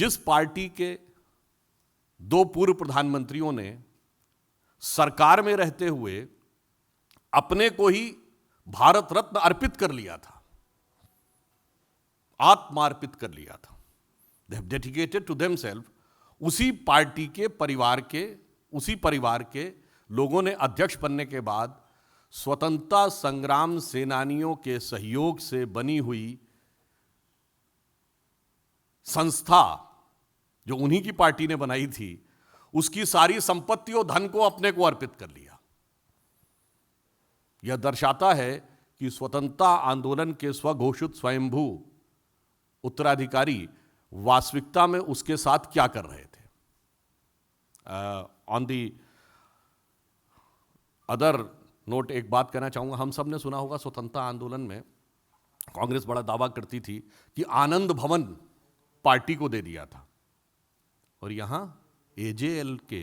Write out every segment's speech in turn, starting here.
जिस पार्टी के दो पूर्व प्रधानमंत्रियों ने सरकार में रहते हुए अपने को ही भारत रत्न अर्पित कर लिया था, आत्मार्पित कर लिया था, they have dedicated to themselves, उसी पार्टी के उसी परिवार के लोगों ने अध्यक्ष बनने के बाद स्वतंत्रता संग्राम सेनानियों के सहयोग से बनी हुई संस्था जो उन्हीं की पार्टी ने बनाई थी, उसकी सारी संपत्ति और धन को अपने को अर्पित कर लिया। यह दर्शाता है कि स्वतंत्रता आंदोलन के स्वघोषित स्वयंभू उत्तराधिकारी वास्तविकता में उसके साथ क्या कर रहे थे। ऑन दी अदर नोट एक बात कहना चाहूंगा, हम सब ने सुना होगा स्वतंत्रता आंदोलन में कांग्रेस बड़ा दावा करती थी कि आनंद भवन पार्टी को दे दिया था, और यहां एजेएल के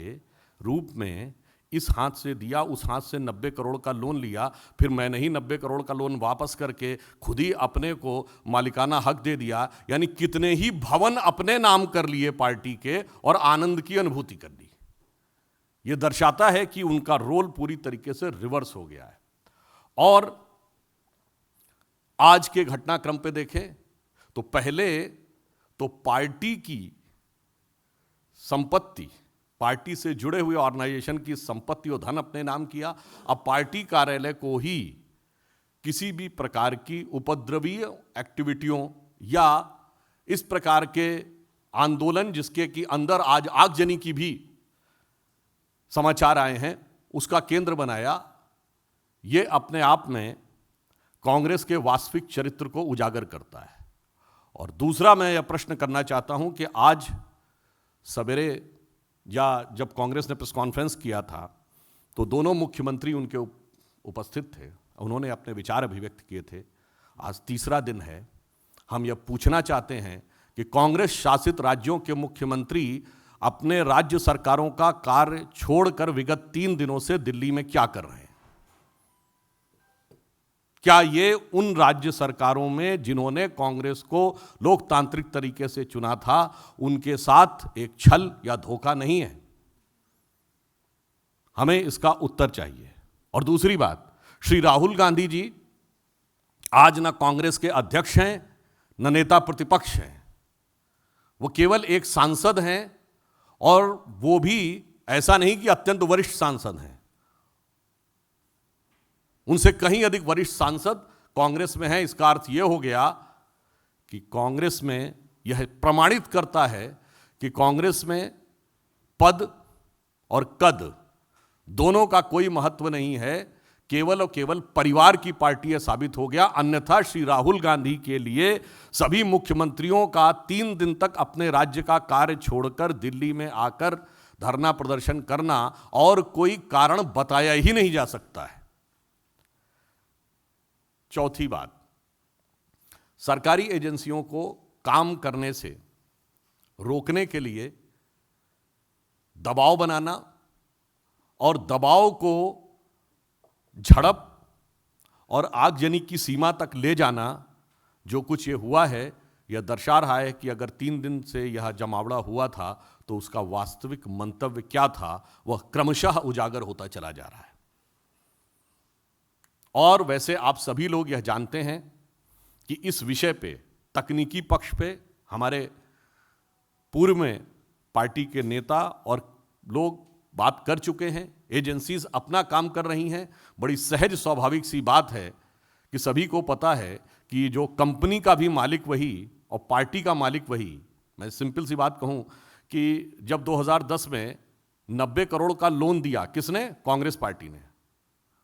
रूप में इस हाथ से दिया, उस हाथ से 90 करोड़ का लोन लिया, फिर मैंने ही 90 करोड़ का लोन वापस करके खुद ही अपने को मालिकाना हक दे दिया। यानी कितने ही भवन अपने नाम कर लिए पार्टी के और आनंद की अनुभूति कर ली। यह दर्शाता है कि उनका रोल पूरी तरीके से रिवर्स हो गया है। और आज के घटनाक्रम पे देखें तो पहले तो पार्टी की संपत्ति, पार्टी से जुड़े हुए ऑर्गेनाइजेशन की संपत्ति और धन अपने नाम किया। अब पार्टी कार्यालय को ही किसी भी प्रकार की उपद्रवीय एक्टिविटियों या इस प्रकार के आंदोलन जिसके कि अंदर आज आगजनी की भी समाचार आए हैं, उसका केंद्र बनाया। ये अपने आप में कांग्रेस के वास्तविक चरित्र को उजागर करता है। और दूसरा मैं यह प्रश्न करना चाहता हूं कि आज सवेरे या जब कांग्रेस ने प्रेस कॉन्फ्रेंस किया था तो दोनों मुख्यमंत्री उनके उपस्थित थे, उन्होंने अपने विचार अभिव्यक्त किए थे। आज तीसरा दिन है, हम यह पूछना चाहते हैं कि कांग्रेस शासित राज्यों के मुख्यमंत्री अपने राज्य सरकारों का कार्य छोड़कर विगत 3 दिनों से दिल्ली में क्या कर रहे हैं। क्या ये उन राज्य सरकारों में जिन्होंने कांग्रेस को लोकतांत्रिक तरीके से चुना था, उनके साथ एक छल या धोखा नहीं है? हमें इसका उत्तर चाहिए। और दूसरी बात, श्री राहुल गांधी जी आज ना कांग्रेस के अध्यक्ष हैं न नेता प्रतिपक्ष हैं, वो केवल एक सांसद हैं, और वो भी ऐसा नहीं कि अत्यंत वरिष्ठ सांसद हैं, उनसे कहीं अधिक वरिष्ठ सांसद कांग्रेस में हैं। इसका अर्थ यह हो गया कि कांग्रेस में यह प्रमाणित करता है कि कांग्रेस में पद और कद दोनों का कोई महत्व नहीं है, केवल और केवल परिवार की पार्टी यह साबित हो गया। अन्यथा श्री राहुल गांधी के लिए सभी मुख्यमंत्रियों का 3 दिन तक अपने राज्य का कार्य छोड़कर दिल्ली में आकर धरना प्रदर्शन करना और कोई कारण बताया ही नहीं जा सकता है। चौथी बात, सरकारी एजेंसियों को काम करने से रोकने के लिए दबाव बनाना और दबाव को झड़प और आगजनी की सीमा तक ले जाना, जो कुछ ये हुआ है, यह दर्शा रहा है कि अगर 3 दिन से यह जमावड़ा हुआ था तो उसका वास्तविक मंतव्य क्या था, वह क्रमशः उजागर होता चला जा रहा है। और वैसे आप सभी लोग यह जानते हैं कि इस विषय पे, तकनीकी पक्ष पे, हमारे पूर्व में पार्टी के नेता और लोग बात कर चुके हैं। एजेंसीज अपना काम कर रही हैं। बड़ी सहज स्वाभाविक सी बात है कि सभी को पता है कि जो कंपनी का भी मालिक वही और पार्टी का मालिक वही। मैं सिंपल सी बात कहूं कि जब 2010 में 90 करोड़ का लोन दिया, किसने? कांग्रेस पार्टी ने।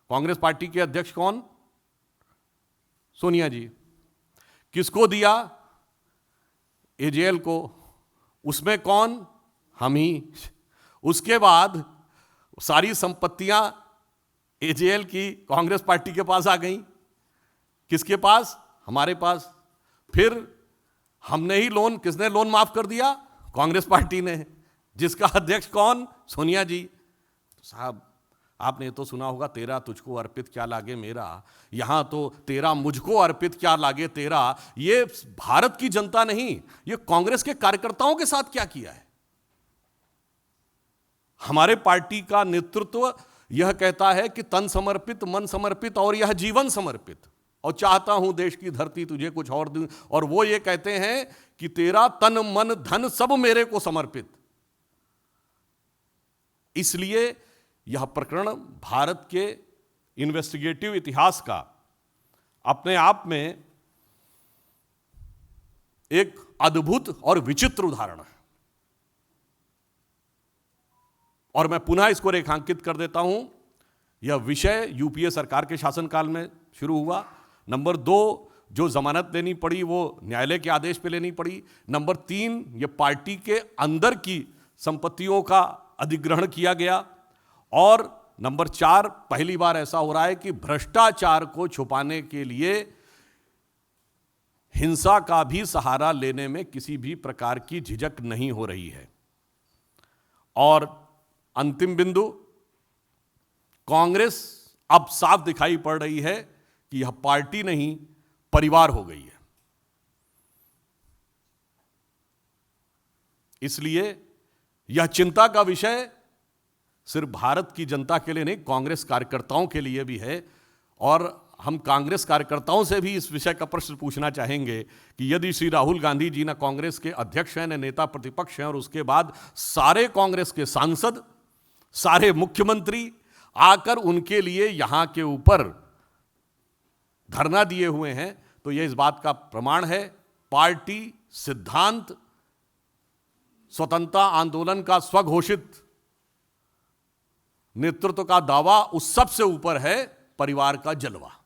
कांग्रेस पार्टी के अध्यक्ष कौन? सोनिया जी। किसको दिया? एजेएल को। उसमें कौन? हम ही। उसके बाद सारी संपत्तियां एजेएल की कांग्रेस पार्टी के पास आ गई। किसके पास? हमारे पास। फिर हमने ही लोन, किसने लोन माफ कर दिया? कांग्रेस पार्टी ने, जिसका अध्यक्ष कौन? सोनिया जी। साहब, आपने तो सुना होगा, तेरा तुझको अर्पित क्या लागे मेरा, यहां तो तेरा मुझको अर्पित क्या लागे तेरा। ये भारत की जनता नहीं, ये कांग्रेस के कार्यकर्ताओं के साथ क्या किया है। हमारे पार्टी का नेतृत्व यह कहता है कि तन समर्पित, मन समर्पित और यह जीवन समर्पित, और चाहता हूं देश की धरती तुझे कुछ और दूं। और वो ये कहते हैं कि तेरा तन मन धन सब मेरे को समर्पित। इसलिए यह प्रकरण भारत के इन्वेस्टिगेटिव इतिहास का अपने आप में एक अद्भुत और विचित्र उदाहरण है। और मैं पुनः इसको रेखांकित कर देता हूं, यह विषय यूपीए सरकार के शासनकाल में शुरू हुआ। नंबर 2, जो जमानत लेनी पड़ी वो न्यायालय के आदेश पे लेनी पड़ी। नंबर 3, ये पार्टी के अंदर की संपत्तियों का अधिग्रहण किया गया। और नंबर 4, पहली बार ऐसा हो रहा है कि भ्रष्टाचार को छुपाने के लिए हिंसा का भी सहारा लेने में किसी भी प्रकार की झिझक नहीं हो रही है। और अंतिम बिंदु, कांग्रेस अब साफ दिखाई पड़ रही है कि यह पार्टी नहीं परिवार हो गई है। इसलिए यह चिंता का विषय सिर्फ भारत की जनता के लिए नहीं, कांग्रेस कार्यकर्ताओं के लिए भी है। और हम कांग्रेस कार्यकर्ताओं से भी इस विषय का प्रश्न पूछना चाहेंगे कि यदि श्री राहुल गांधी जी ना कांग्रेस के अध्यक्ष हैं, न नेता प्रतिपक्ष हैं, और उसके बाद सारे कांग्रेस के सांसद, सारे मुख्यमंत्री आकर उनके लिए यहां के ऊपर धरना दिए हुए हैं, तो यह इस बात का प्रमाण है पार्टी सिद्धांत स्वतंत्रता आंदोलन का स्वघोषित नेतृत्व का दावा उस सब से ऊपर है परिवार का जलवा।